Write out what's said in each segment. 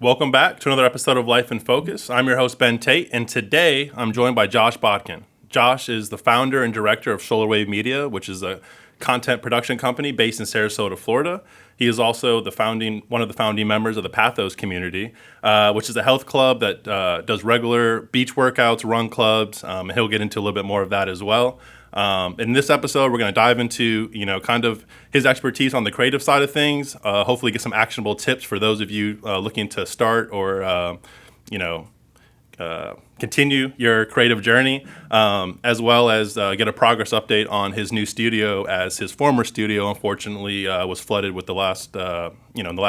Welcome back to another episode of Life in Focus. I'm your host, Ben Tate, and today I'm joined by Josh Bodkin. Josh is the founder and director of Solarwave Media, which is a content production company based in Sarasota, Florida. He is also one of the founding members of the Pathos Community, which is a health club that does regular beach workouts, run clubs, and he'll get into a little bit more of that as well. In this episode, we're going to dive into, kind of his expertise on the creative side of things, hopefully get some actionable tips for those of you looking to start or, continue your creative journey, as well as get a progress update on his new studio, as his former studio, unfortunately, was flooded with the last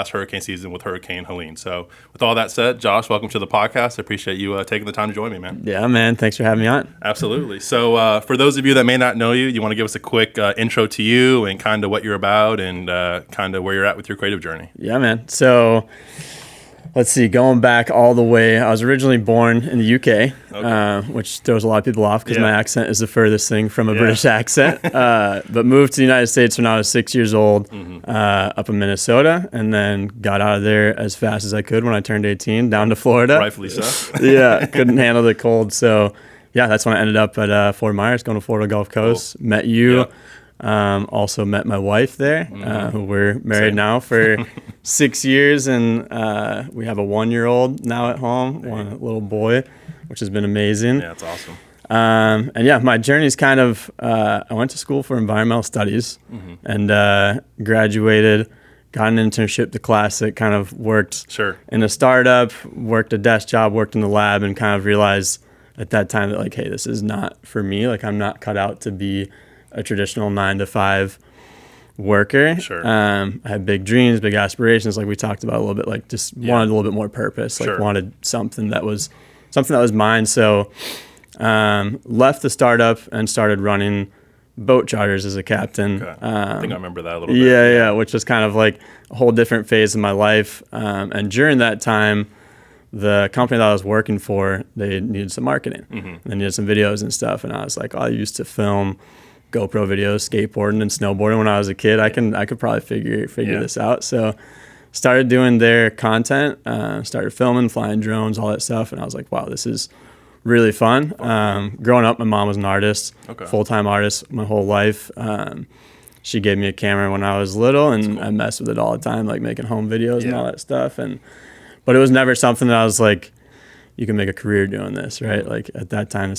hurricane season with Hurricane Helene. So with all that said, Josh, welcome to the podcast. I appreciate you taking the time to join me, man. Yeah, man. Thanks for having me on. Absolutely. So for those of you that may not know you, you want to give us a quick intro to you and kind of what you're about and kind of where you're at with your creative journey. Yeah, man. So let's see, going back all the way, I was originally born in the UK, which throws a lot of people off because my accent is the furthest thing from a British accent. But moved to the United States when I was 6 years old, up in Minnesota, and then got out of there as fast as I could when I turned 18, down to Florida. Rightfully so. Yeah, couldn't handle the cold. So, yeah, that's when I ended up at Fort Myers, going to Florida Gulf Coast. Cool. Met you. Yep. Also met my wife there, who we're married now for 6 years, and we have a 1-year-old now at home, one little boy, which has been amazing. Yeah, that's awesome. And yeah, my journey is kind of, I went to school for environmental studies and graduated, got an internship, the classic, kind of worked in a startup, worked a desk job, worked in the lab, and kind of realized at that time that, like, hey, this is not for me. Like, I'm not cut out to be a traditional 9-to-5 worker. Sure. I had big dreams, big aspirations, like we talked about a little bit, like just wanted a little bit more purpose, like wanted something that was mine. So left the startup and started running boat charters as a captain. Okay. I think I remember that a little bit. Yeah, which was kind of like a whole different phase of my life. And during that time, the company that I was working for, they needed some marketing. They needed some videos and stuff. And I was like, I used to film GoPro videos, skateboarding and snowboarding when I was a kid. I could probably figure this out. So started doing their content, started filming, flying drones, all that stuff. And I was like, wow, this is really fun. Growing up, my mom was an artist, full-time artist my whole life. She gave me a camera when I was little, and I messed with it all the time, like making home videos and all that stuff. But it was never something that I was like, you can make a career doing this, right? Like at that time,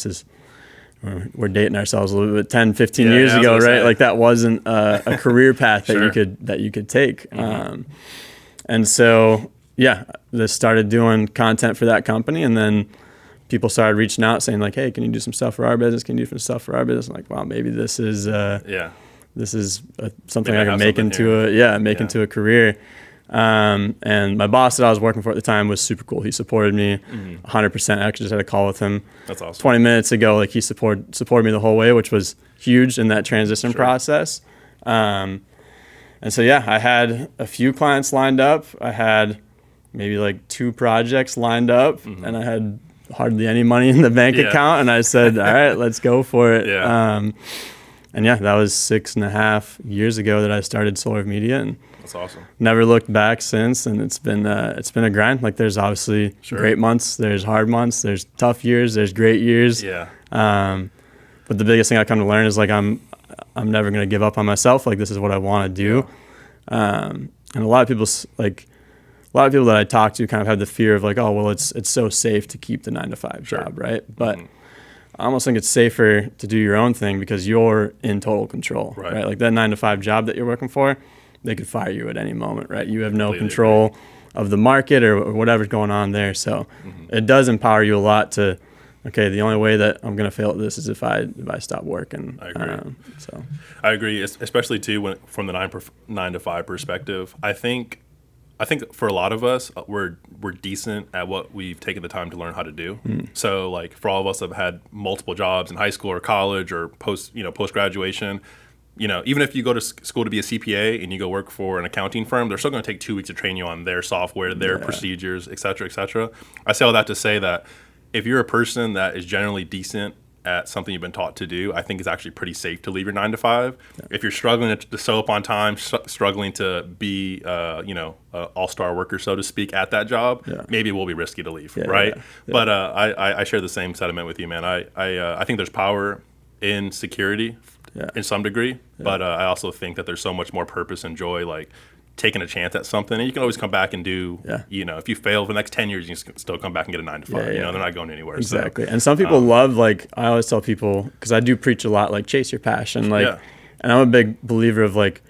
we're dating ourselves a little bit 10, 15 years ago, right? Like that wasn't a career path that you could take. And so, just started doing content for that company, and then people started reaching out saying like, hey, can you do some stuff for our business? Can you do some stuff for our business? I'm like, wow, maybe this is something I can make into a career. And my boss that I was working for at the time was super cool. He supported me 100%. I actually just had a call with him 20 minutes ago. Like he supported me the whole way, which was huge in that transition process. And so, I had a few clients lined up. I had maybe like 2 projects lined up, and I had hardly any money in the bank account. And I said, all right, let's go for it. And that was 6.5 years ago that I started Solarwave Media, and that's awesome. Never looked back since, and it's been a grind. Like there's obviously great months, there's hard months, there's tough years, there's great years. But the biggest thing I come to learn is like I'm never gonna give up on myself. Like this is what I want to do. And a lot of people that I talk to kind of have the fear of like, oh well, it's so safe to keep the 9-to-5 job, right? But I almost think it's safer to do your own thing because you're in total control, right? Like that 9-to-5 job that you're working for, they could fire you at any moment, right? You have no control of the market or whatever's going on there. So it does empower you a lot to, okay, the only way that I'm going to fail at this is if I stop working. I agree. I agree, especially too from the 9-to-5 perspective. I think for a lot of us, we're decent at what we've taken the time to learn how to do. So like for all of us that have had multiple jobs in high school or college or post graduation, even if you go to school to be a CPA and you go work for an accounting firm, they're still going to take 2 weeks to train you on their software, their procedures, et cetera, et cetera. I say all that to say that if you're a person that is generally decent at something you've been taught to do, I think it's actually pretty safe to leave your 9 to 5. Yeah. If you're struggling to show up on time, struggling to be, all-star worker, so to speak, at that job, maybe it will be risky to leave, right? But I share the same sentiment with you, man. I think there's power in security in some degree, but I also think that there's so much more purpose and joy, like taking a chance at something, and you can always come back and do, if you fail for the next 10 years, you can still come back and get a 9 to 5. They're not going anywhere. Exactly. So, and some people love, like, I always tell people, because I do preach a lot, like, chase your passion. Like, and I'm a big believer of, like,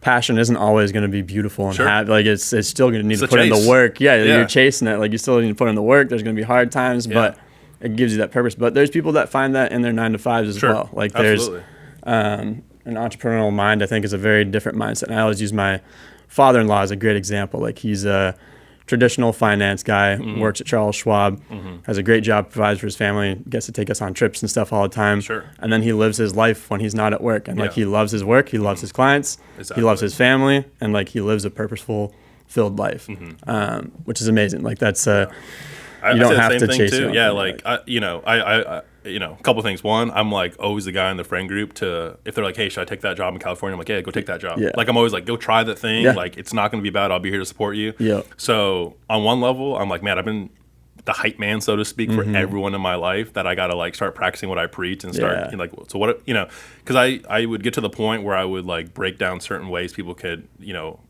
passion isn't always going to be beautiful and happy. Like, it's still going to need to put in the work. You're chasing it. Like, you still need to put in the work. There's going to be hard times, but it gives you that purpose. But there's people that find that in their 9 to 5s as well. Like, there's an entrepreneurial mind, I think, is a very different mindset. And I always use my father-in-law is a great example. Like, he's a traditional finance guy, works at Charles Schwab, has a great job, provides for his family, gets to take us on trips and stuff all the time. And then he lives his life when he's not at work. And like, he loves his work, he loves his clients, he loves his family, and like, he lives a purposeful, filled life, which is amazing. Like, that's you don't have to chase it. Yeah, like, a couple things. One, I'm like always the guy in the friend group if they're like, hey, should I take that job in California? I'm like, yeah, go take that job. Like, I'm always like, go try that thing. Like, it's not going to be bad. I'll be here to support you. So on one level, I'm like, man, I've been the hype man, so to speak, for everyone in my life, that I got to like start practicing what I preach and start like, so what, because I would get to the point where I would like break down certain ways people could,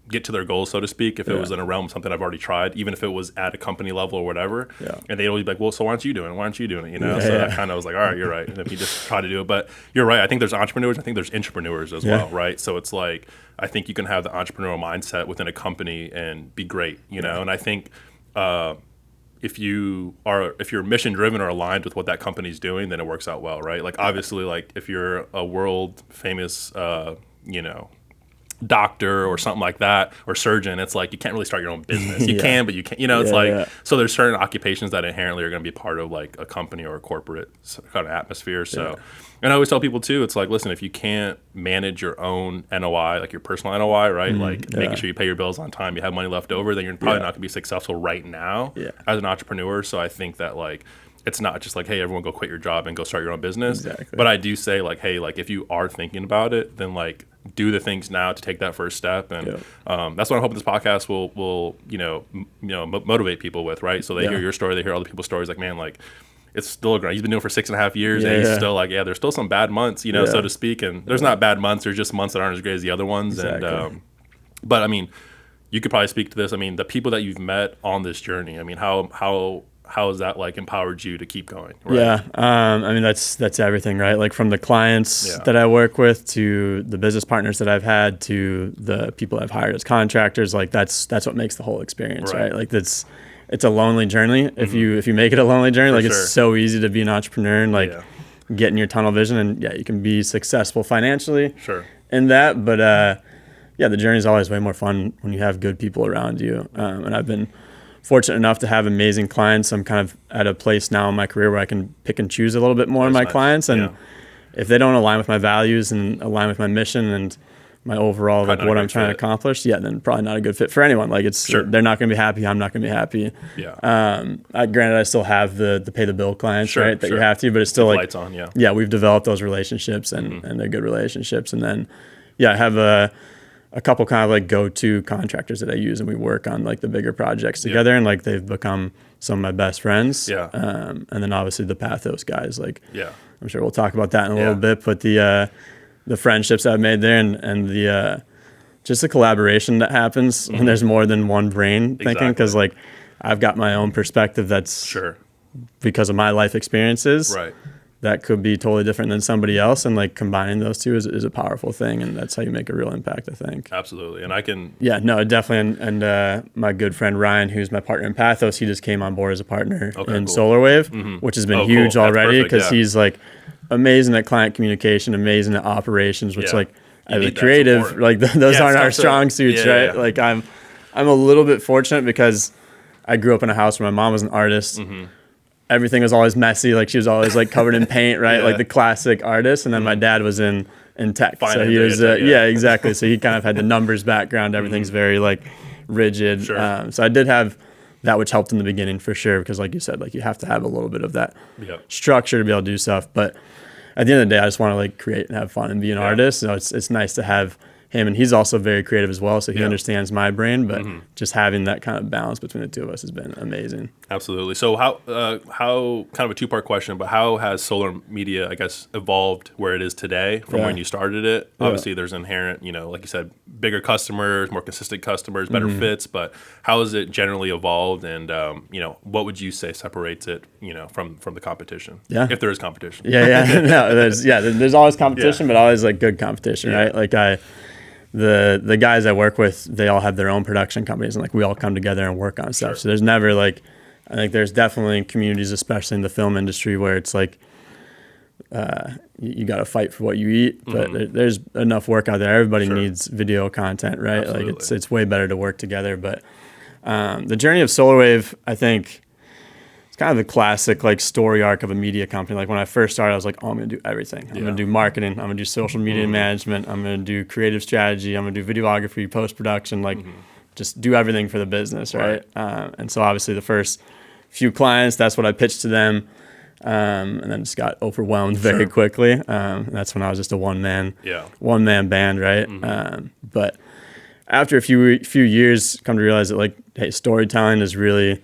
get to their goals, so to speak, if it was in a realm of something I've already tried, even if it was at a company level or whatever. And they'd always be like, well, so why aren't you doing it? Why aren't you doing it? So I kind of was like, all right, you're right. And then you just try to do it. But you're right. I think there's entrepreneurs. I think there's intrapreneurs as well, right? So it's like, I think you can have the entrepreneurial mindset within a company and be great, And I think if you're mission driven or aligned with what that company's doing, then it works out well, right? Like, obviously, like if you're a world famous, doctor or something like that, or surgeon, it's like you can't really start your own business. You can, but you can't. It's so there's certain occupations that inherently are going to be part of like a company or a corporate kind of atmosphere. So, and I always tell people too, it's like, listen, if you can't manage your own NOI, like your personal NOI, right? Like making sure you pay your bills on time, you have money left over, then you're probably not going to be successful right now as an entrepreneur. So I think that like, it's not just like, hey, everyone go quit your job and go start your own business. But I do say like, hey, like if you are thinking about it, then like do the things now to take that first step. And that's what I'm hoping this podcast will motivate people with, right? So they hear your story, they hear other people's stories. Like, man, like it's still a grind. He's been doing it for 6.5 years, and he's still like, there's still some bad months, so to speak. And there's not bad months. There's just months that aren't as great as the other ones. And but I mean, you could probably speak to this. I mean, the people that you've met on this journey. I mean, how has that like empowered you to keep going? Right? I mean, that's everything, right? Like from the clients that I work with to the business partners that I've had to the people I've hired as contractors. Like that's what makes the whole experience, right? Like it's a lonely journey. If you make it a lonely journey, like it's so easy to be an entrepreneur and like get in your tunnel vision, and you can be successful financially in that. But the journey is always way more fun when you have good people around you. And I've been fortunate enough to have amazing clients. I'm kind of at a place now in my career where I can pick and choose a little bit more of my clients. And if they don't align with my values and align with my mission and my overall, like what I'm trying to accomplish, then probably not a good fit for anyone. Like they're not going to be happy. I'm not going to be happy. Granted, I still have the pay the bill clients, right? That you have to, but it's still like, lights on, we've developed those relationships and they're good relationships. And then, I have a couple kind of like go-to contractors that I use, and we work on like the bigger projects together, and like they've become some of my best friends. And then obviously the Pathos guys, like I'm sure we'll talk about that in a little bit, but the friendships I've made there and the just the collaboration that happens when there's more than one brain thinking, because like I've got my own perspective that's because of my life experiences. That could be totally different than somebody else, and like combining those two is a powerful thing, and that's how you make a real impact, I think. Absolutely. And I can definitely. And my good friend Ryan, who's my partner in Pathos, he just came on board as a partner in Solarwave, which has been huge already, because he's like amazing at client communication, amazing at operations, which like as a creative, like those aren't our strong suits, right? Like I'm a little bit fortunate because I grew up in a house where my mom was an artist. Everything was always messy. Like she was always like covered in paint, right? Like the classic artist. And then my dad was in tech. So he was, exactly. So he kind of had the numbers background. Everything's very like rigid. So I did have that which helped in the beginning for sure, because like you said, like you have to have a little bit of that Yep. structure to be able to do stuff. But at the end of the day, I just want to like create and have fun and be an artist. So it's nice to have him, and he's also very creative as well, so he understands my brain, but just having that kind of balance between the two of us has been amazing. Absolutely. So how kind of a two-part question, but how has solar media, I guess, evolved where it is today from when you started it? Obviously there's inherent, like you said, bigger customers, more consistent customers, better fits, but how has it generally evolved, and what would you say separates it from the competition, if there is competition? No, there's always competition, but always like good competition, right? Like the guys I work with, they all have their own production companies, and like we all come together and work on stuff. So there's never like, I think there's definitely communities, especially in the film industry, where it's like you got to fight for what you eat, but there's enough work out there. Everybody needs video content, right? Absolutely. Like it's way better to work together. But the journey of Solarwave, I think, kind of the classic like story arc of a media company. Like when I first started, I was like, oh, I'm going to do everything. I'm going to do marketing. I'm going to do social media management. I'm going to do creative strategy. I'm going to do videography, post-production, like just do everything for the business, right? And so obviously the first few clients, that's what I pitched to them. And then just got overwhelmed very quickly. That's when I was just a one-man band, right? But after a few years, come to realize that like, hey, storytelling is really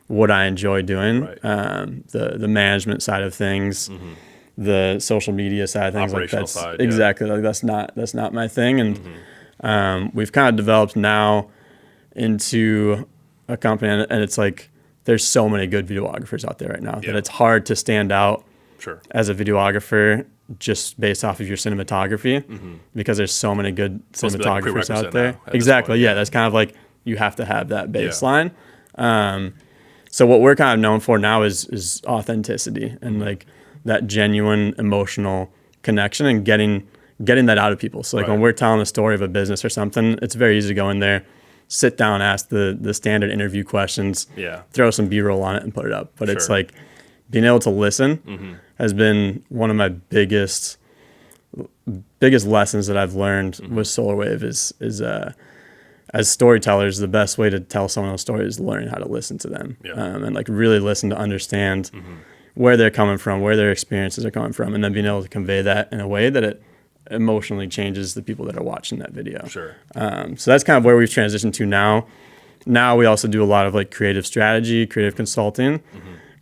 what I enjoy doing, the management side of things, the social media side of things, like that's side, exactly like that's not my thing. And we've kind of developed now into a company, and it's like there's so many good videographers out there right now that it's hard to stand out as a videographer just based off of your cinematography, because there's so many good cinematographers out there. Exactly, that's kind of like you have to have that baseline. So what we're kind of known for now is authenticity and like that genuine emotional connection and getting that out of people. So like when we're telling a story of a business or something, it's very easy to go in there, sit down, ask the standard interview questions, throw some B-roll on it and put it up. But it's like being able to listen has been one of my biggest lessons that I've learned with Solarwave is as storytellers, the best way to tell someone a story is learning how to listen to them, and like really listen to understand where they're coming from, where their experiences are coming from, and then being able to convey that in a way that it emotionally changes the people that are watching that video. So that's kind of where we've transitioned to now. Now we also do a lot of like creative strategy, creative consulting,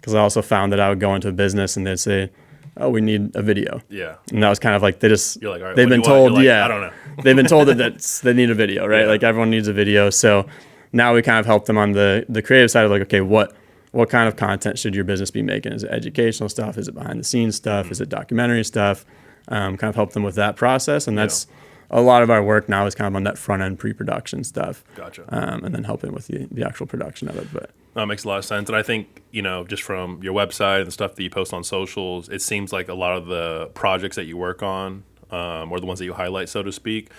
because I also found that I would go into a business and they'd say, oh, we need a video. And that was kind of like they just, you're like, all right, they've been told, like, I don't know. they've been told that they need a video, right? Like everyone needs a video. So now we kind of help them on the creative side of like, okay, what kind of content should your business be making? Is it educational stuff? Is it behind the scenes stuff? Is it documentary stuff? Kind of help them with that process. And that's a lot of our work now is kind of on that front end pre-production stuff. And then helping with the actual production of it. But that makes a lot of sense. And I think, just from your website and the stuff that you post on socials, it seems like a lot of the projects that you work on, or the ones that you highlight, so to speak,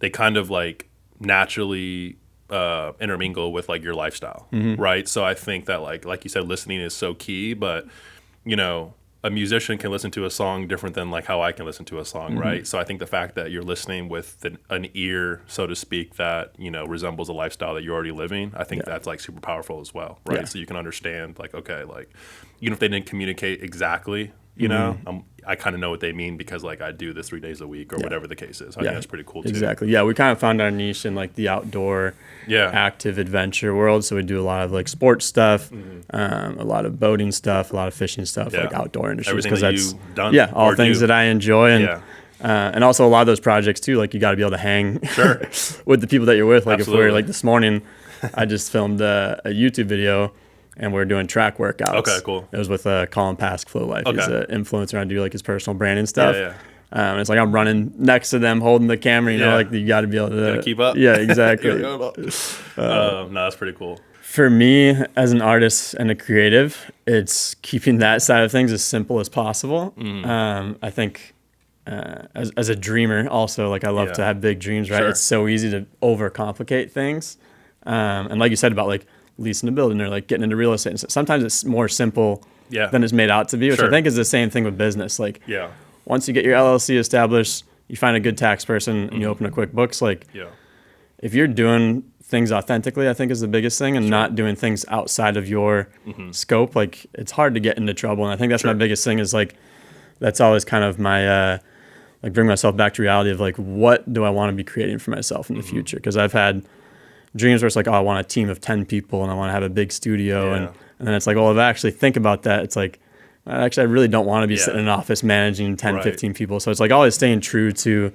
they kind of like naturally intermingle with like your lifestyle, right? So I think that like you said, listening is so key, but a musician can listen to a song different than like how I can listen to a song, right? So I think the fact that you're listening with an ear, so to speak, that resembles a lifestyle that you're already living, I think that's like super powerful as well, right? So you can understand like, okay, like even if they didn't communicate exactly, I kind of know what they mean because like I do this 3 days a week or whatever the case is. I think that's pretty cool too. Exactly. Yeah, we kind of found our niche in like the outdoor, active adventure world. So we do a lot of like sports stuff, a lot of boating stuff, a lot of fishing stuff, like outdoor industries. Everything that you've done. All things that I enjoy. And also a lot of those projects too, like you got to be able to hang with the people that you're with. Like if we're like this morning, I just filmed a YouTube video. And we're doing track workouts. Okay, cool. It was with Colin Pask, Flow Life. He's an influencer. I do like his personal branding stuff. And it's like I'm running next to them, holding the camera. Like you got to be able to keep up. Yeah, exactly. No, that's pretty cool. For me, as an artist and a creative, it's keeping that side of things as simple as possible. I think as a dreamer, also like I love to have big dreams. Right? It's so easy to overcomplicate things. And like you said about like leasing a building or like getting into real estate. Sometimes it's more simple than it's made out to be, which I think is the same thing with business. Like once you get your LLC established, you find a good tax person and you open a QuickBooks. Like if you're doing things authentically, I think, is the biggest thing, and not doing things outside of your scope. Like, it's hard to get into trouble. And I think that's my biggest thing, is like, that's always kind of my, like, bring myself back to reality of like, what do I want to be creating for myself in the future? Because I've had dreams where it's like, oh, I want a team of 10 people and I want to have a big studio. And then it's like, well, if I actually think about that, it's like, actually, I really don't want to be sitting in an office managing 10, 15 people. So it's like always staying true to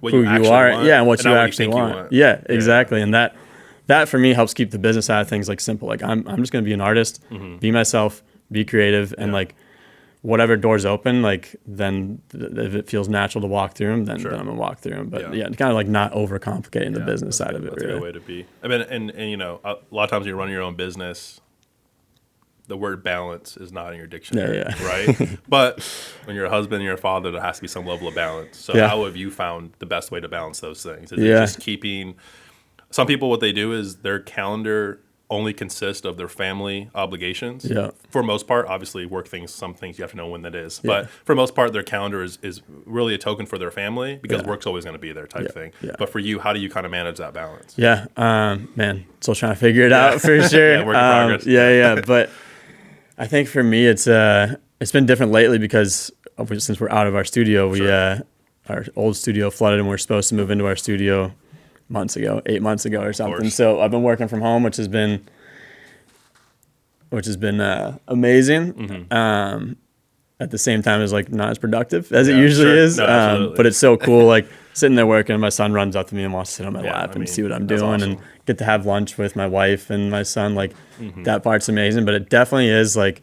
what who you are. Want, and what you what actually want. Yeah, exactly. And that for me helps keep the business side of things like simple. Like, I'm just going to be an artist, be myself, be creative, and like, whatever doors open, like, then if it feels natural to walk through them, then I'm gonna walk through them. But kind of like not overcomplicating the business side of it. That's a good way to be. I mean, and you know, a lot of times when you're running your own business, the word balance is not in your dictionary, right? But when you're a husband and you're a father, there has to be some level of balance. So how have you found the best way to balance those things? Is it just keeping? Some people, what they do is their calendar only consist of their family obligations. Yeah. For most part, obviously work things, some things you have to know when that is. Yeah. But for most part, their calendar is really a token for their family, because work's always going to be there type thing. Yeah. But for you, how do you kind of manage that balance? Yeah. Man, still trying to figure it out for sure. Work in progress. Yeah. But I think for me, it's been different lately, because since we're out of our studio, our old studio flooded and we're supposed to move into our studio 8 months ago or something. So I've been working from home, which has been amazing. At the same time, is like not as productive as it usually is. No, but it's so cool, like sitting there working, and my son runs up to me and wants to sit on my lap and see what I'm doing, awesome. And get to have lunch with my wife and my son. Like that part's amazing. But it definitely is like,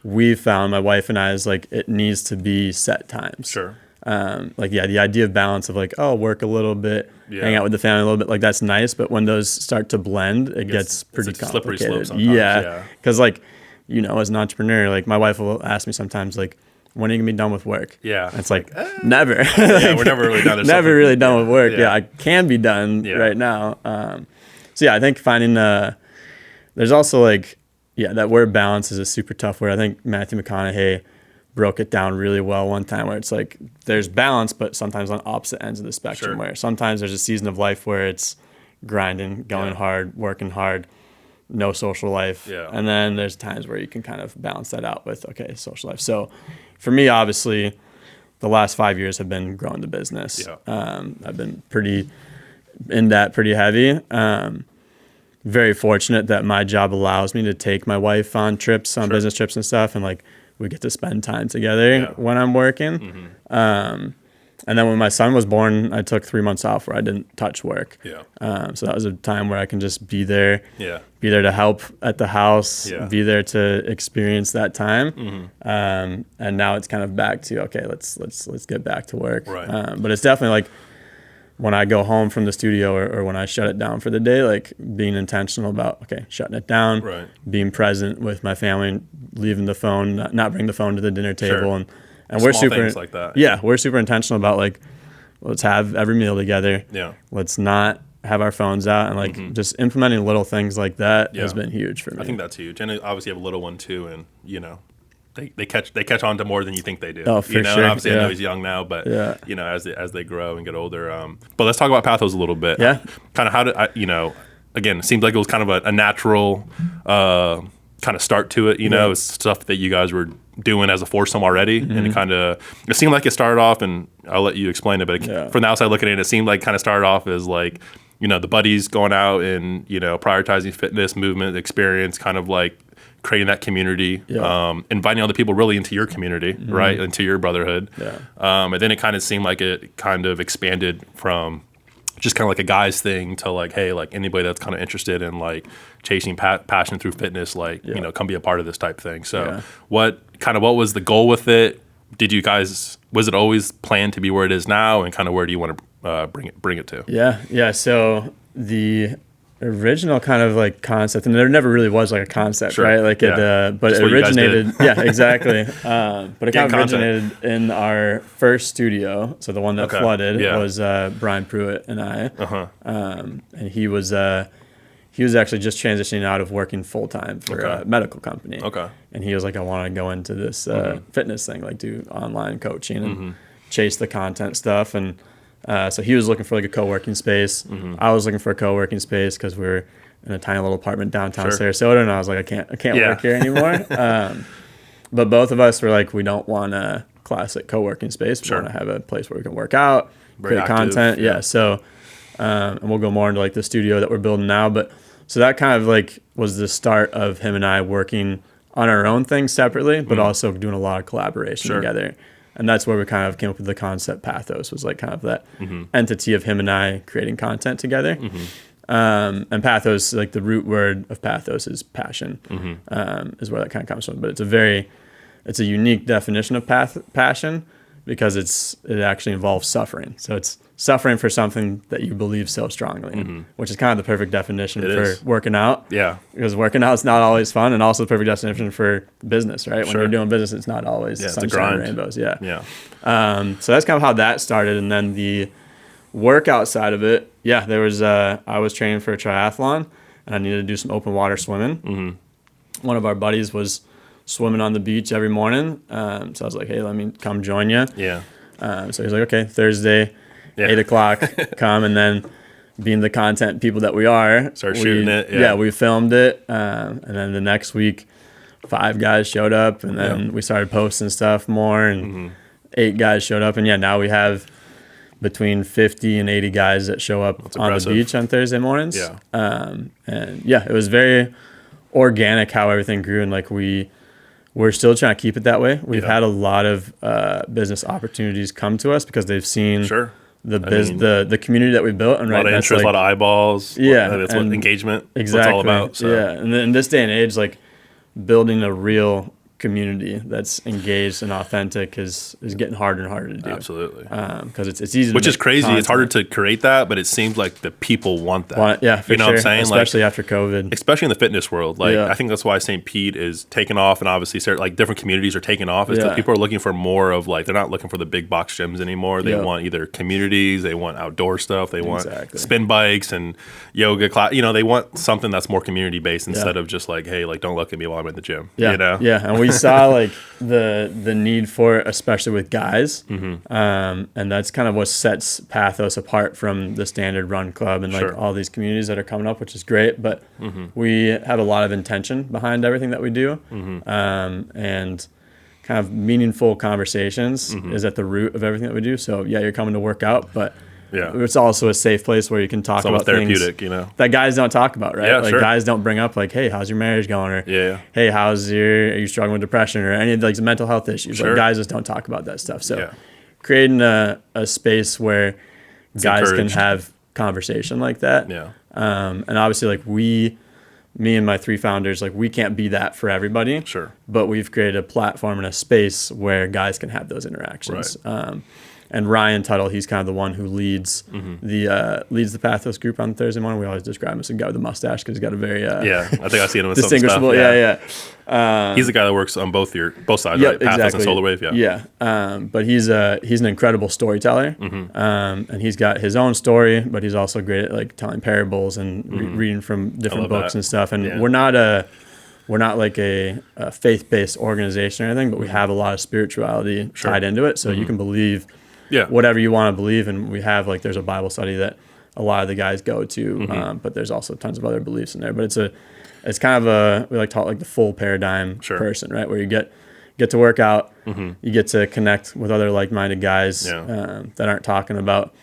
we found, my wife and I, is like, it needs to be set times. Sure. The idea of balance of like, work a little bit, hang out with the family a little bit, like that's nice. But when those start to blend, it gets pretty complicated. Slippery slope sometimes. Because like, you know, as an entrepreneur, like my wife will ask me sometimes, like, when are you gonna be done with work? Yeah. And it's like, never. We're never really done. Never really done with work. Yeah, I can be done right now. I think finding there's also like, that word balance is a super tough word. I think Matthew McConaughey broke it down really well one time, where it's like, there's balance, but sometimes on opposite ends of the spectrum, where sometimes there's a season of life where it's grinding, going hard, working hard, no social life. And then there's times where you can kind of balance that out with, social life. So for me, obviously, the last 5 years have been growing the business. I've been pretty heavy. Very fortunate that my job allows me to take my wife on trips, on business trips and stuff, and like, we get to spend time together when I'm working. And then when my son was born, I took 3 months off where I didn't touch work. So that was a time where I can just be there, be there to help at the house, be there to experience that time. And now it's kind of back to, let's get back to work. But it's definitely like, when I go home from the studio or when I shut it down for the day, like being intentional about, shutting it down, being present with my family, leaving the phone, not bring the phone to the dinner table. And we're super, things like that. We're super intentional about like, let's have every meal together. Let's not have our phones out, and like just implementing little things like that has been huge for me. I think that's huge. And obviously you have a little one too. And you know, they catch on to more than you think they do. Oh, for sure. And obviously, I know he's young now, but you know, as they grow and get older. But let's talk about Pathos a little bit. Kind of how did again, it seems like it was kind of a natural kind of start to it. You know, it's stuff that you guys were doing as a foursome already, and it seemed like it started off, and I'll let you explain it. But from the outside looking in, it seemed like kind of started off as like, you know, the buddies going out and prioritizing fitness, movement, experience, kind of like creating that community, inviting other people really into your community, right, into your brotherhood. And then it kind of seemed like it kind of expanded from just kind of like a guy's thing to like, hey, like anybody that's kind of interested in like chasing passion through fitness, like, come be a part of this type thing. So what was the goal with it? Was it always planned to be where it is now, and kind of where do you want to bring it to? Yeah. So the original kind of like concept, and there never really was like a concept, right? Like but it originated, exactly. But it kind of originated in our first studio. So the one that flooded was Brian Pruitt and I, and he was actually just transitioning out of working full time for a medical company. And he was like, I want to go into this fitness thing, like do online coaching and chase the content stuff. And So he was looking for like a co-working space. I was looking for a co-working space because we were in a tiny little apartment downtown Sarasota, and I was like, I can't work here anymore. But both of us were like, we don't want a classic co-working space. We want to have a place where we can work out, create content. Yeah. So, and we'll go more into like the studio that we're building now. But so that kind of like was the start of him and I working on our own things separately, but also doing a lot of collaboration together. And that's where we kind of came up with the concept Pathos, was like kind of that entity of him and I creating content together. And Pathos, like the root word of Pathos is passion, is where that kind of comes from. But it's a unique definition of passion because it actually involves suffering. So it's suffering for something that you believe so strongly in, which is kind of the perfect definition for working out. Yeah. Because working out is not always fun, and also the perfect definition for business, right? When you're doing business, it's not always sunshine and rainbows. Yeah. So that's kind of how that started. And then the workout side of it, there was, I was training for a triathlon, and I needed to do some open water swimming. One of our buddies was swimming on the beach every morning. So I was like, hey, let me come join you. So he's like, okay, Thursday, 8 o'clock, come. And then being the content people that we are, start shooting it. We filmed it. And then the next week, 5 guys showed up, and then we started posting stuff more, and 8 guys showed up. And now we have between 50 and 80 guys that show up on the beach on Thursday mornings. And it was very organic how everything grew. And like we're still trying to keep it that way. We've had a lot of business opportunities come to us because they've seen the community that we built. And a lot of interest, a lot of eyeballs. That's what engagement. Exactly. What's all about. So. And in this day and age, like building a real community that's engaged and authentic is getting harder and harder to do. Absolutely. Because it's easy to Which is crazy. content. It's harder to create that, but it seems like the people want that. For you know sure. what I'm saying? Especially after COVID. Especially in the fitness world. Like I think that's why St. Pete is taking off, and obviously like different communities are taking off. Is that people are looking for more of like, they're not looking for the big box gyms anymore. They want either communities, they want outdoor stuff, they want spin bikes and yoga class. You know, they want something that's more community based instead of just like, hey, like don't look at me while I'm in the gym. You know? And we saw like the need for it, especially with guys, and that's kind of what sets Pathos apart from the standard run club and like all these communities that are coming up, which is great. But we have a lot of intention behind everything that we do, and kind of meaningful conversations is at the root of everything that we do. So you're coming to work out, but it's also a safe place where you can talk about therapeutic, things that guys don't talk about, right? Guys don't bring up like, hey, how's your marriage going? Or hey, are you struggling with depression or any of like mental health issues? Like guys just don't talk about that stuff. So creating a space where guys can have conversation like that. And obviously like me and my 3 founders, like we can't be that for everybody. But we've created a platform and a space where guys can have those interactions. And Ryan Tuttle, he's kind of the one who leads the Pathos group on Thursday morning. We always describe him as a guy with a mustache because he's got a very I think I've seen him with distinguishable. Some stuff. He's the guy that works on both sides, right? Pathos and Solarwave. But he's an incredible storyteller, and he's got his own story, but he's also great at like telling parables and reading from different books and stuff. And we're not like a faith-based organization or anything, but we have a lot of spirituality tied into it. So you can believe whatever you want to believe. And we have there's a Bible study that a lot of the guys go to, but there's also tons of other beliefs in there. But it's kind of we like to call it like the full paradigm person, right? Where you get to work out, you get to connect with other like-minded guys that aren't talking about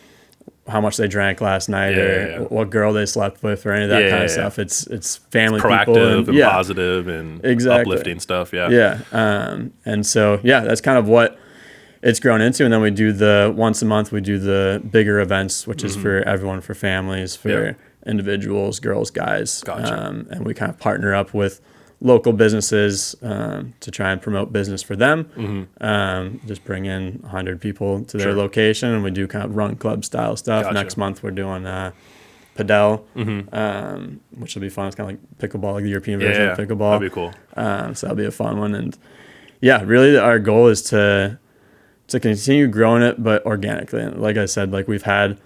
how much they drank last night or what girl they slept with or any of that kind of stuff. It's family, proactive people and positive and uplifting stuff. And so that's kind of what it's grown into. And then we do once a month we do the bigger events, which is for everyone, for families, for individuals, girls, guys. And we kind of partner up with local businesses to try and promote business for them. Just bring in 100 people to their location, and we do kind of run club style stuff. Next month we're doing padel, which will be fun. It's kind of like pickleball, like the European version of pickleball. That'd be cool. So that'll be a fun one. And really our goal is to continue growing it, but organically. And like I said, like we've had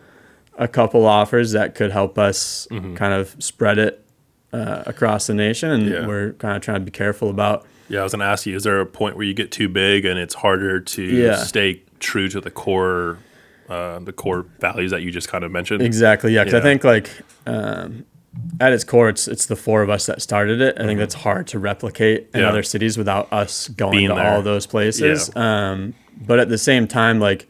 a couple offers that could help us kind of spread it across the nation, and we're kind of trying to be careful about. I was going to ask you, is there a point where you get too big and it's harder to stay true to the core the core values that you just kind of mentioned. Exactly. Yeah. Because I think like at its core, it's the four of us that started it. I think that's hard to replicate in other cities without us going to all those places. But at the same time, like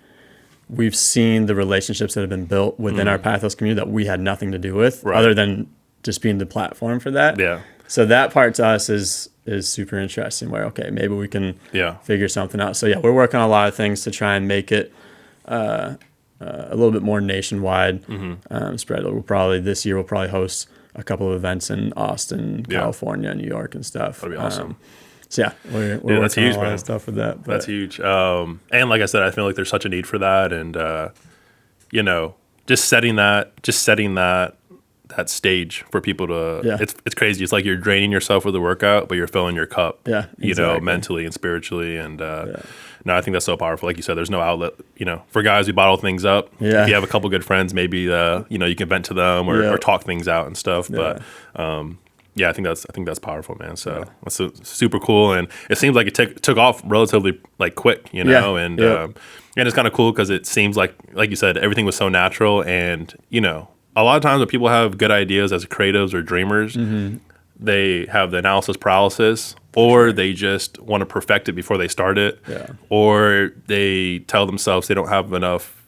we've seen the relationships that have been built within our Pathos community that we had nothing to do with, other than just being the platform for that. Yeah. So that part to us is super interesting. Where maybe we can figure something out. So we're working on a lot of things to try and make it a little bit more nationwide spread. This year we'll probably host a couple of events in Austin, California, New York, and stuff. That'd be awesome. We're working on a lot of stuff with that. That's huge. And like I said, I feel like there's such a need for that, and just setting that stage for people to. It's crazy. It's like you're draining yourself with a workout, but you're filling your cup. Yeah, exactly. Mentally and spiritually, and no, I think that's so powerful. Like you said, there's no outlet. For guys, we bottle things up. Yeah. If you have a couple good friends, maybe you can vent to them or talk things out and stuff. But I think that's powerful, man. So that's super cool, and it seems like it took off relatively like quick, and it's kind of cool because it seems like you said, everything was so natural, and a lot of times when people have good ideas as creatives or dreamers, they have the analysis paralysis, or they just want to perfect it before they start it, or they tell themselves they don't have enough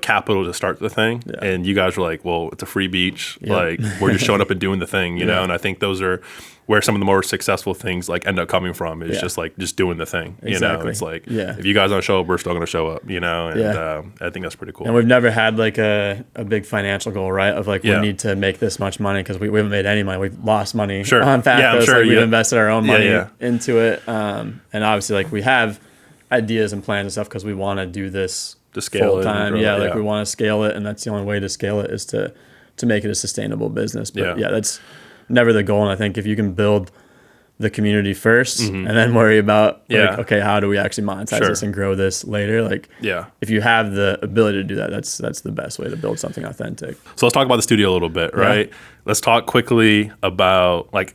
capital to start the thing. And you guys were like, well, it's a free beach. Like we're just showing up and doing the thing, you know? And I think those are where some of the more successful things like end up coming from is just doing the thing, Exactly. It's like, if you guys don't show up, we're still going to show up, and I think that's pretty cool. And we've never had like a big financial goal, right? Of like, we need to make this much money because we haven't made any money. We've lost money on Pathos. We've invested our own money into it. And obviously like we have ideas and plans and stuff because we want to do this to scale full time. We want to scale it, and that's the only way to scale it is to make it a sustainable business. But that's never the goal. And I think if you can build the community first and then worry about like, okay, how do we actually monetize this and grow this later? Like, if you have the ability to do that, that's the best way to build something authentic. So let's talk about the studio a little bit, right? Let's talk quickly about like,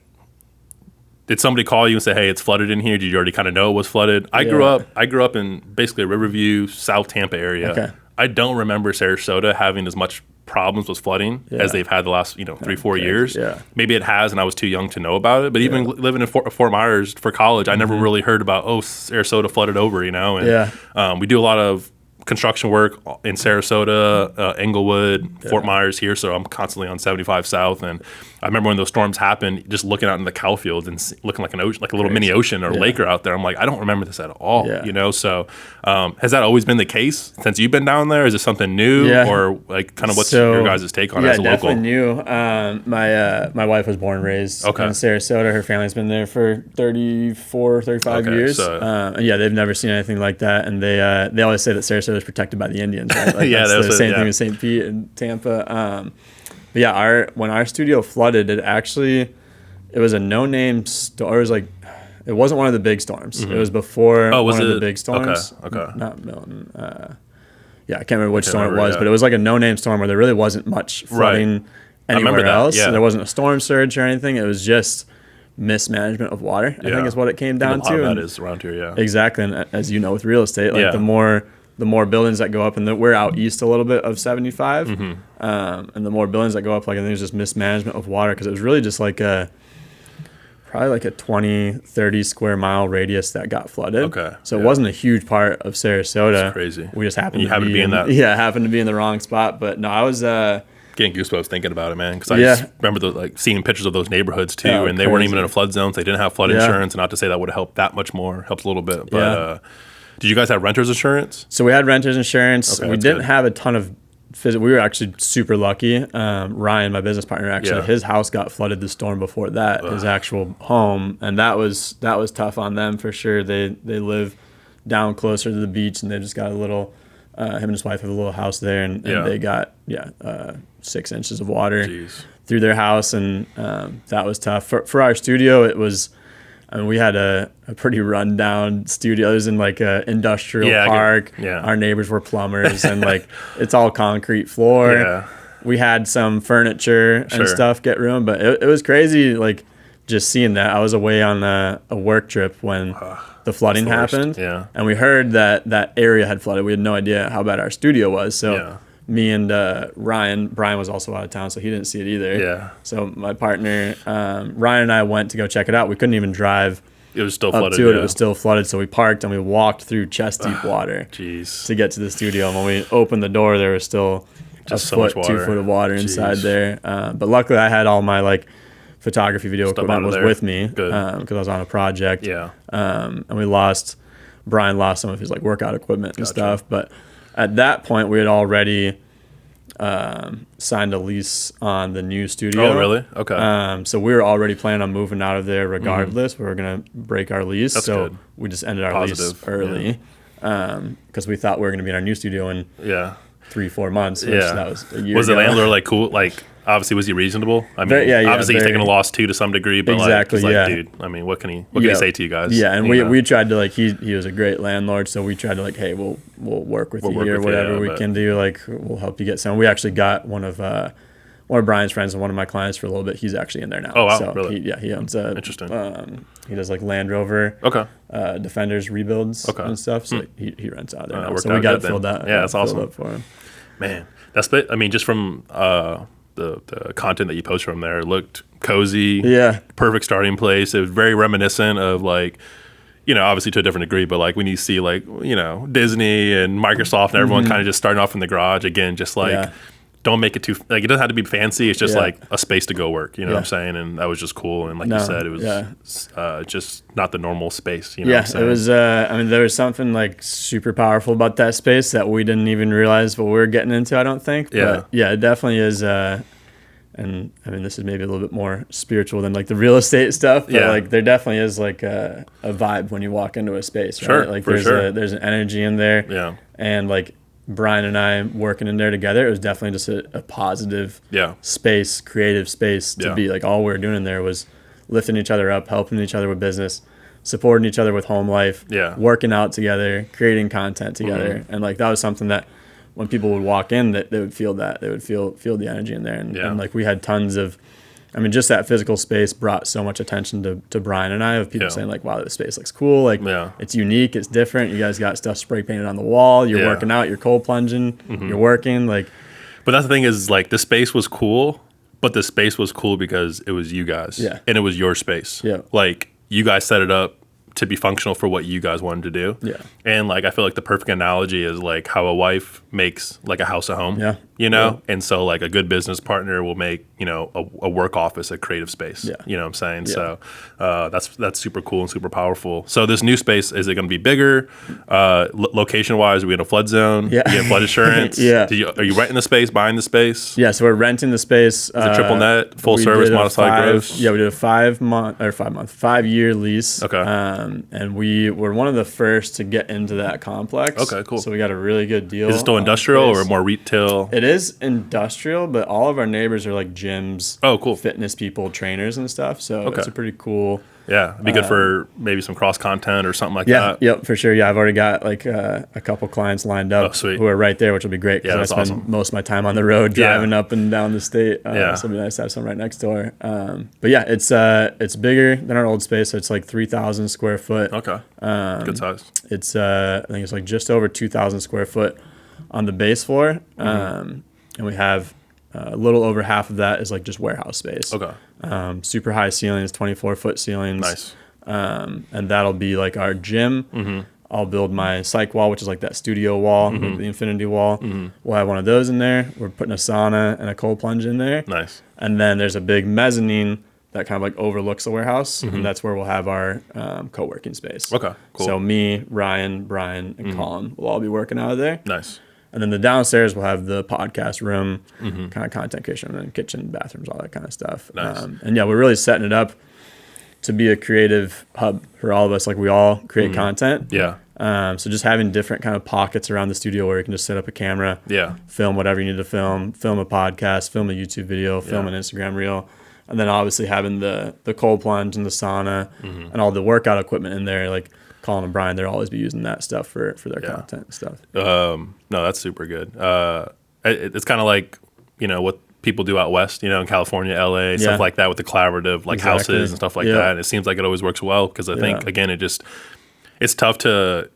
did somebody call you and say, hey, it's flooded in here? Did you already kind of know it was flooded? I grew up in basically a Riverview, South Tampa area. Okay. I don't remember Sarasota having as much problems with flooding as they've had the last 3-4 years. Maybe it has, and I was too young to know about it. But even living in Fort Myers for college, I never really heard about Sarasota flooded over. And we do a lot of construction work in Sarasota, Englewood, Fort Myers here, so I'm constantly on 75 South. And I remember when those storms happened, just looking out in the cow fields and looking like an ocean, like a little mini ocean or lake out there. I'm like, I don't remember this at all. So has that always been the case since you've been down there? Is it something new, or like kind of what's your guys' take on it as a local? Definitely new. My wife was born and raised in Sarasota. Her family's been there for 35 years. So, they've never seen anything like that, and they always say that Sarasota is protected by the Indians, right? Like that's the same thing with St. Pete and Tampa. But when our studio flooded, it was a no-name storm. It was like, it wasn't one of the big storms. It was before one of the big storms. Okay. Not Milton. I can't remember which storm it was, but it was like a no-name storm where there really wasn't much flooding anywhere else. There wasn't a storm surge or anything. It was just mismanagement of water, I think is what it came down to. That is around here, Exactly. And as you know, with real estate, like the more buildings that go up, and we're out east a little bit of 75, and the more buildings that go up, like, I think it's just mismanagement of water, because it was really just like probably like a 20-30 square mile radius that got flooded. So it wasn't a huge part of Sarasota. That's crazy. We just happened to be in that. Happened to be in the wrong spot. But no, I was getting goosebumps thinking about it, man, because I just remember seeing pictures of those neighborhoods too, and they weren't even in a flood zone, so they didn't have flood insurance. And not to say that would have helped that much more, helped a little bit, but did you guys have renter's insurance? So we had renter's insurance. We didn't have a ton of we were actually super lucky. Ryan, my business partner, actually, his house got flooded the storm before that, his actual home, and that was tough on them for sure. They live down closer to the beach, and they just got a little. Him and his wife have a little house there, and they got 6 inches of water through their house, and that was tough. For our studio, it was. I mean, we had a pretty rundown studio. It was in like a industrial park. Our neighbors were plumbers, and like it's all concrete floor. We had some furniture and stuff get ruined, but it was crazy. Like just seeing that, I was away on a work trip when the flooding happened. Yeah. And we heard that area had flooded. We had no idea how bad our studio was. So me and Brian was also out of town, so he didn't see it either. Yeah. So my partner, Ryan and I went to go check it out. We couldn't even drive. It was still up flooded. to it. It was still flooded. So we parked and we walked through chest deep water to get to the studio. And when we opened the door, there was still just a foot, 2 foot of water inside there. But luckily I had all my like photography, video equipment was with me because I was on a project. Yeah. And Brian lost some of his like workout equipment and stuff. But at that point we had already signed a lease on the new studio. Oh, really? Okay. So we were already planning on moving out of there regardless. We were going to break our lease. That's so good. we just ended our lease early because we thought we were going to be in our new studio in 3-4 months. Which that was a year Was ago. the landlord like cool? Like, obviously, was he reasonable? I mean, obviously he's taking a loss too to some degree, but exactly, like, dude, I mean, what can he say to you guys? Yeah, and we tried to like he was a great landlord, so we tried to like, hey, we'll work with you here, whatever we can do, like we'll help you get some. We actually got one of Brian's friends and one of my clients for a little bit. He's actually in there now. Oh wow, so really? He owns a interesting. He does like Land Rover, Defenders rebuilds and stuff. So he rents out there now. So we got it filled out. Yeah, that's awesome. Up for him. Man, I mean, just from the content that you post from there, it looked cozy. Yeah. Perfect starting place. It was very reminiscent of like, obviously to a different degree, but like when you see like, Disney and Microsoft and everyone kind of just starting off in the garage again, just like don't make it too, like it doesn't have to be fancy. It's just like a space to go work, you know what I'm saying? And that was just cool. And like you said, it was just not the normal space, what I'm saying? It was, I mean, there was something like super powerful about that space that we didn't even realize what we were getting into, I don't think. But it definitely is, and I mean, this is maybe a little bit more spiritual than like the real estate stuff, but like there definitely is like a vibe when you walk into a space, right? Sure, like there's an energy in there. Yeah. And like Brian and I working in there together, it was definitely just a positive space, creative space to be. Like all we were doing in there was lifting each other up, helping each other with business, supporting each other with home life, working out together, creating content together. And like that was something that when people would walk in, that they would feel the energy in there. And like we had tons of, I mean, just that physical space brought so much attention to Brian and I, of people saying like, wow, this space looks cool. Like it's unique. It's different. You guys got stuff spray painted on the wall. You're working out, you're cold plunging, you're working like. But that's the thing is like the space was cool, but the space was cool because it was you guys and it was your space. Yeah. Like you guys set it up to be functional for what you guys wanted to do. Yeah. And like I feel like the perfect analogy is like how a wife makes like a house a home. Yeah. And so like a good business partner will make, a work office a creative space. Yeah. You know what I'm saying? Yeah. So that's super cool and super powerful. So this new space, is it going to be bigger? Location wise, are we in a flood zone? Yeah. You get flood insurance? Are you renting the space, buying the space? Yeah, so we're renting the space. Is it triple net, full service, modified gross? Yeah, we did a 5-year lease. Okay. And we were one of the first to get into that complex. Okay, cool. So we got a really good deal. Is it still industrial or more retail? It is industrial, but all of our neighbors are like gyms. Oh, cool. Fitness people, trainers and stuff. So it's a pretty cool. Yeah, it'd be good for maybe some cross content or something like that. Yep, for sure. Yeah, I've already got like a couple clients lined up who are right there, which will be great because I spend most of my time on the road driving up and down the state. So it'll be nice to have some right next door. But yeah, it's bigger than our old space. So it's like 3,000 square foot. Okay, good size. It's I think it's like just over 2,000 square foot on the base floor, and we have a little over half of that is like just warehouse space. Okay. Super high ceilings, 24-foot ceilings. Nice. And that'll be like our gym. Mm-hmm. I'll build my psych wall, which is like that studio wall, like the infinity wall. Mm-hmm. We'll have one of those in there. We're putting a sauna and a cold plunge in there. Nice. And then there's a big mezzanine that kind of like overlooks the warehouse, and that's where we'll have our co-working space. Okay, cool. So me, Ryan, Brian, and Colin will all be working out of there. Nice. And then the downstairs we'll have the podcast room, kind of content creation, and then kitchen, bathrooms, all that kind of stuff. Nice. And yeah, we're really setting it up to be a creative hub for all of us. Like we all create content. Yeah. So just having different kind of pockets around the studio where you can just set up a camera, film whatever you need to film a podcast, film a YouTube video, film an Instagram reel. And then obviously having the cold plunge and the sauna and all the workout equipment in there, like Colin and Brian, they'll always be using that stuff for their content and stuff. No, that's super good. It's kind of like, what people do out west, in California, LA, stuff like that with the collaborative houses and stuff like that. And it seems like it always works well because I think, again, it's tough to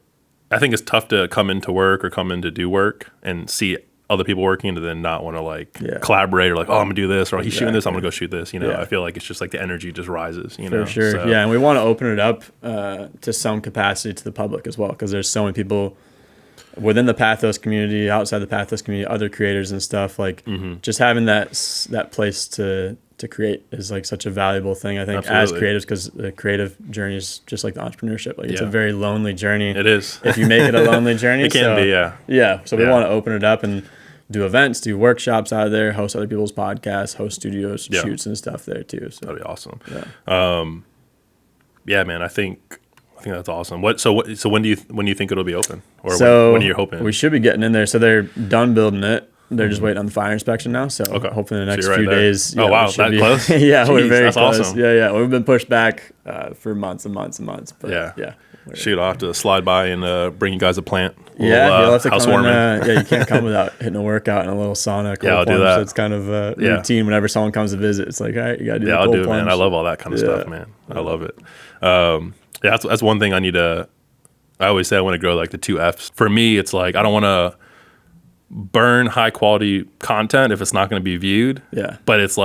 come into work or come in to do work and see other people working and then not want to collaborate or oh, I'm gonna do this, or he's shooting this, I'm gonna go shoot this. I feel like it's just the energy just rises. For sure. So. Yeah, and we want to open it up to some capacity to the public as well, because there's so many people within the Pathos community, outside the Pathos community, other creators and stuff. Just having that place to create is such a valuable thing, I think. Absolutely. As creatives, because the creative journey is just like the entrepreneurship. It's a very lonely journey. It is. If you make it a lonely journey. It can be, yeah. Yeah. So we want to open it up and do events, do workshops out of there, host other people's podcasts, host studios, shoots and stuff there too. So that'd be awesome. Yeah. Man, I think that's awesome. So when do you think it'll be open? Or when are you hoping? We should be getting in there. So they're done building it. They're just waiting on the fire inspection now. So hopefully in the next few days. Oh, wow. That close? Yeah, we're very that's close. Awesome. Yeah. We've been pushed back for months and months and months. But yeah. Shoot, I'll have to slide by and bring you guys a plant. You'll have to come in, you can't come without hitting a workout in a little sauna. I'll do that. So it's kind of a routine whenever someone comes to visit. It's like, all right, you got to do the cold I'll do it, plunge. man. I love all that kind of stuff, man. I love it. That's one thing I always say I want to grow the 2 Fs. For me, it's I don't want to burn high quality content if it's not going to be viewed. Yeah. But it's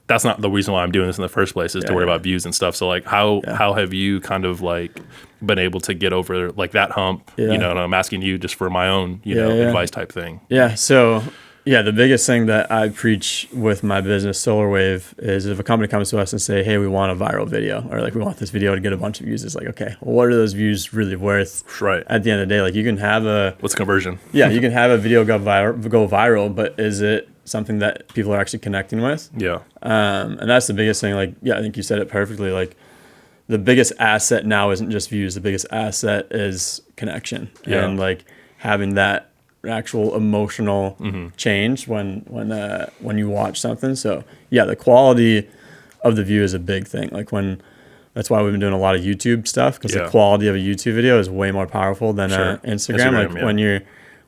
that's not the reason why I'm doing this in the first place, is to worry about views and stuff. So how have you kind of been able to get over that hump? And I'm asking you just for my own, advice type thing. Yeah. So the biggest thing that I preach with my business, Solarwave, is if a company comes to us and say, hey, we want a viral video, or we want this video to get a bunch of views, it's okay, well, what are those views really worth? Right. At the end of the day, you can have what's conversion? Yeah, you can have a video go viral, but is it something that people are actually connecting with? Yeah. And that's the biggest thing. I think you said it perfectly. The biggest asset now isn't just views. The biggest asset is connection, and having that actual emotional change when you watch something. So the quality of the view is a big thing. That's why we've been doing a lot of YouTube stuff, because the quality of a YouTube video is way more powerful than Instagram.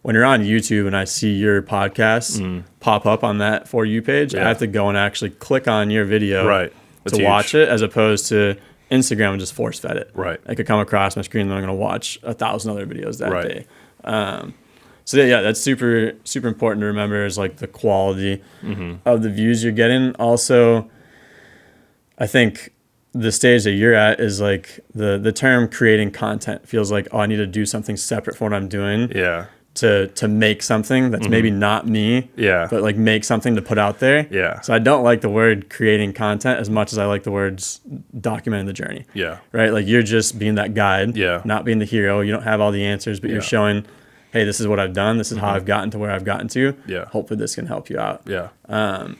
When you're on YouTube and I see your podcast pop up on that For You page, I have to go and actually click on your video to watch it, as opposed to Instagram and just force fed it. Right. I could come across my screen and I'm going to watch 1,000 other videos that day. So that's super, super important to remember, is the quality of the views you're getting. Also, I think the stage that you're at is the term creating content feels oh, I need to do something separate from what I'm doing. Yeah. To make something that's maybe not me. Yeah. But make something to put out there. Yeah. So I don't like the word creating content as much as I like the words documenting the journey. Yeah. Right. You're just being that guide. Yeah. Not being the hero. You don't have all the answers, but you're showing, hey, this is what I've done. This is how I've gotten to where I've gotten to. Yeah. Hopefully this can help you out. Yeah. And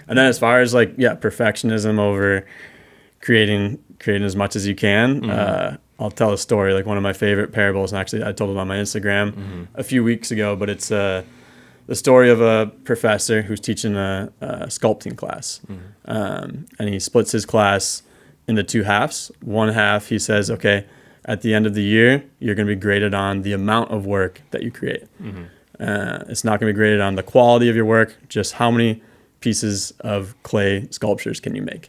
then as far as perfectionism over creating as much as you can, I'll tell a story. One of my favorite parables, and actually I told it on my Instagram a few weeks ago, but it's the story of a professor who's teaching a sculpting class. And he splits his class into 2 halves. One half, he says, okay, at the end of the year, you're going to be graded on the amount of work that you create. It's not going to be graded on the quality of your work, just how many pieces of clay sculptures can you make.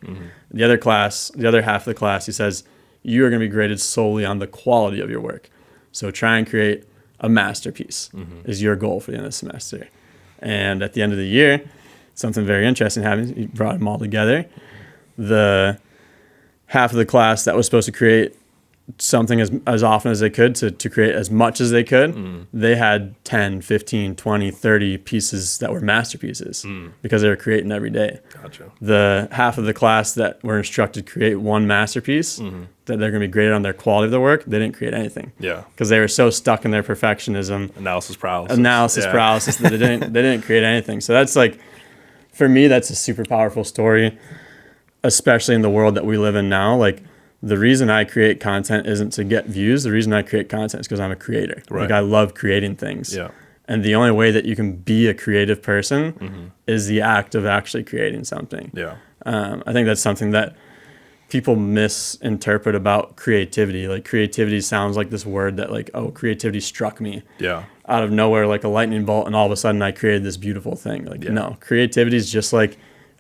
The other half of the class, he says, you are going to be graded solely on the quality of your work. So try and create a masterpiece is your goal for the end of the semester. And at the end of the year, something very interesting happens. He brought them all together. The half of the class that was supposed to create something as often as they could to create as much as they could, they had 10, 15, 20, 30 pieces that were masterpieces because they were creating every day. Gotcha. The half of the class that were instructed to create one masterpiece that they're going to be graded on their quality of their work, they didn't create anything. Yeah. Because they were so stuck in their perfectionism. Analysis paralysis that they didn't create anything. So that's for me, that's a super powerful story, especially in the world that we live in now. The reason I create content isn't to get views. The reason I create content is because I'm a creator. Right. I love creating things. Yeah. And the only way that you can be a creative person is the act of actually creating something. Yeah. I think that's something that people misinterpret about creativity. Creativity sounds like this word that creativity struck me. Yeah. out of nowhere like a lightning bolt, and all of a sudden I created this beautiful thing. Like, no, creativity is just like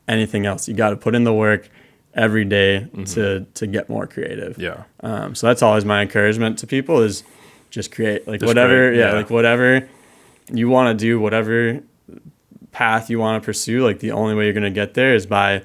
anything else. You got to put in the work every day to get more creative. Yeah. So that's always my encouragement to people is just create, like, just whatever. create, like whatever you want to do, whatever path you want to pursue. Like, the only way you're going to get there is by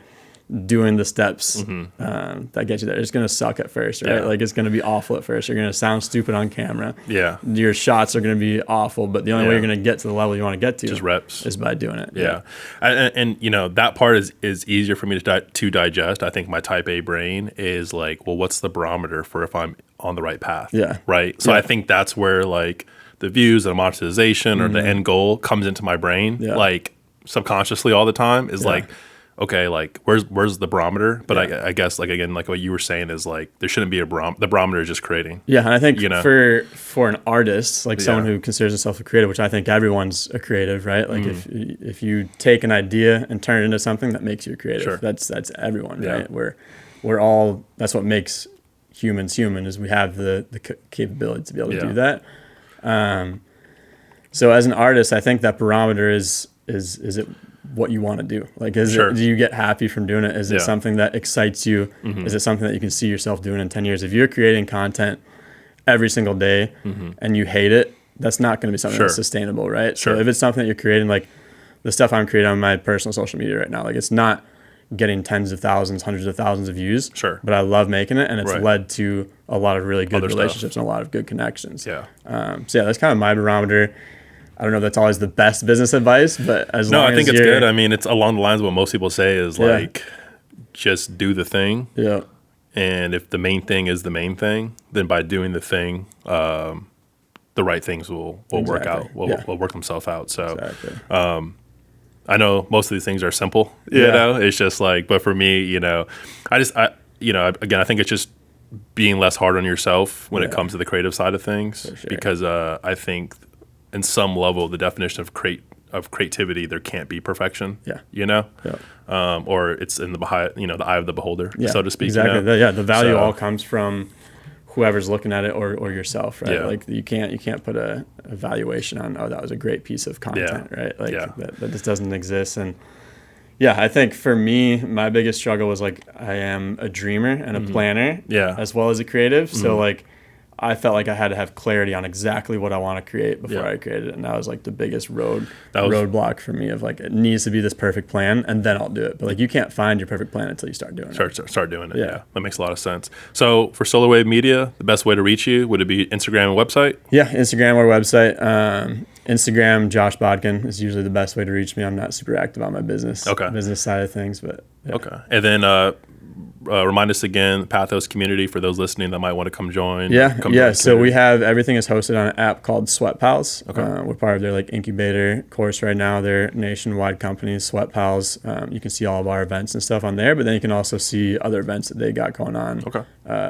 doing the steps that get you there. It's going to suck at first, right? Like, it's going to be awful at first. You're going to sound stupid on camera. Yeah. Your shots are going to be awful, but the only way you're going to get to the level you want to get to just reps is by doing it. Yeah. And you know, that part is easier for me to digest. I think my type A brain is like, well, what's the barometer for if I'm on the right path? Yeah. Right. So I think that's where like the views and monetization or the end goal comes into my brain, like subconsciously all the time is like, okay, like where's the barometer? But I guess, like, again, like what you were saying is like there shouldn't be a barometer. The barometer is just creating. Yeah, and I think you know? for an artist, like someone who considers himself a creative, which I think everyone's a creative, right? Like if you take an idea and turn it into something that makes you a creative, that's everyone, right? We're all, that's what makes humans human, is we have the capability to be able to do that. So as an artist, I think that barometer is it what you want to do? Like, do you get happy from doing it? Is it something that excites you? Is it something that you can see yourself doing in 10 years? If you're creating content every single day and you hate it, that's not going to be something that's sustainable, right? So if it's something that you're creating, like the stuff I'm creating on my personal social media right now, like, it's not getting tens of thousands, hundreds of thousands of views, but I love making it, and it's led to a lot of really good relationships and a lot of good connections. So that's kind of my barometer. I don't know if that's always the best business advice, but as long as I think it's good. I mean, it's along the lines of what most people say is like, just do the thing. Yeah. And if the main thing is the main thing, then by doing the thing, the right things will work out, will work themselves out. So, I know most of these things are simple, you know, it's just like, but for me, you know, again, I think it's just being less hard on yourself when it comes to the creative side of things, because I think in some level, the definition of creativity, there can't be perfection. You know, or it's in the eye of the beholder, so to speak. Exactly. You know? The value all comes from whoever's looking at it or yourself, right? Like, you can't put a valuation on, oh, that was a great piece of content, right? Like that just doesn't exist. And I think for me, my biggest struggle was like, I am a dreamer and a planner, as well as a creative. So like, I felt like I had to have clarity on exactly what I want to create before I created it. And that was like the biggest roadblock for me, of like, it needs to be this perfect plan and then I'll do it. But like, you can't find your perfect plan until you start doing it. Start doing it. Yeah. That makes a lot of sense. So for Solarwave Media, the best way to reach you, would it be Instagram and website? Yeah, Instagram or website. Instagram, Josh Bodkin is usually the best way to reach me. I'm not super active on my business side of things, but And then remind us again, Pathos Community, for those listening that might want to come join. So we have, everything is hosted on an app called Sweat Pals. We're part of their like incubator course right now. They're nationwide companies, Sweat Pals. You can see all of our events and stuff on there, but then you can also see other events that they got going on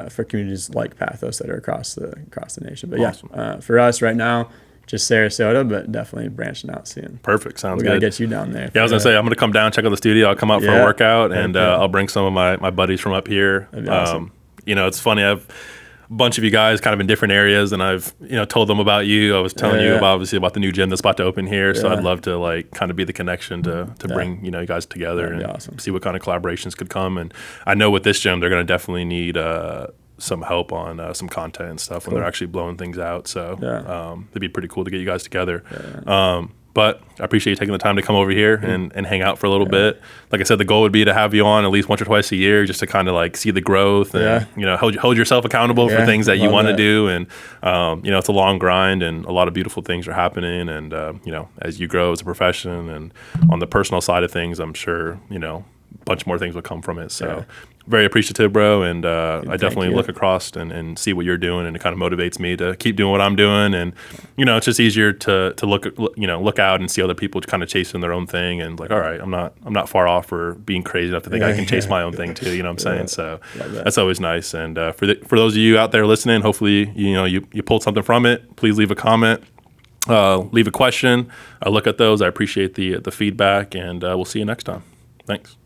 for communities like Pathos that are across the nation. But for us right now, just Sarasota, but definitely branching out soon. Perfect. Sounds good. We got to get you down there. Yeah, I was going to say, I'm going to come down, check out the studio. I'll come out for a workout, and I'll bring some of my buddies from up here. That'd be awesome. You know, it's funny. I've a bunch of you guys kind of in different areas, and I've, told them about you. I was telling you about the new gym that's about to open here. So I'd love to like kind of be the connection to bring, you guys together and see what kind of collaborations could come. And I know with this gym, they're going to definitely need some help on some content and stuff when they're actually blowing things out. So it'd be pretty cool to get you guys together. But I appreciate you taking the time to come over here and hang out for a little bit. Like I said, the goal would be to have you on at least once or twice a year, just to kind of like see the growth and hold yourself accountable for things that you want to do. And it's a long grind, and a lot of beautiful things are happening. And as you grow as a profession and on the personal side of things, I'm sure a bunch more things will come from it. So very appreciative, bro. And I definitely look across and see what you're doing, and it kind of motivates me to keep doing what I'm doing. And it's just easier to look out and see other people kind of chasing their own thing, and like, all right, I'm not far off for being crazy enough to think I can chase my own thing too. You know what I'm saying? So that's always nice. And for those of you out there listening, hopefully you pulled something from it. Please leave a comment. Leave a question. I look at those. I appreciate the feedback, and we'll see you next time. Thanks.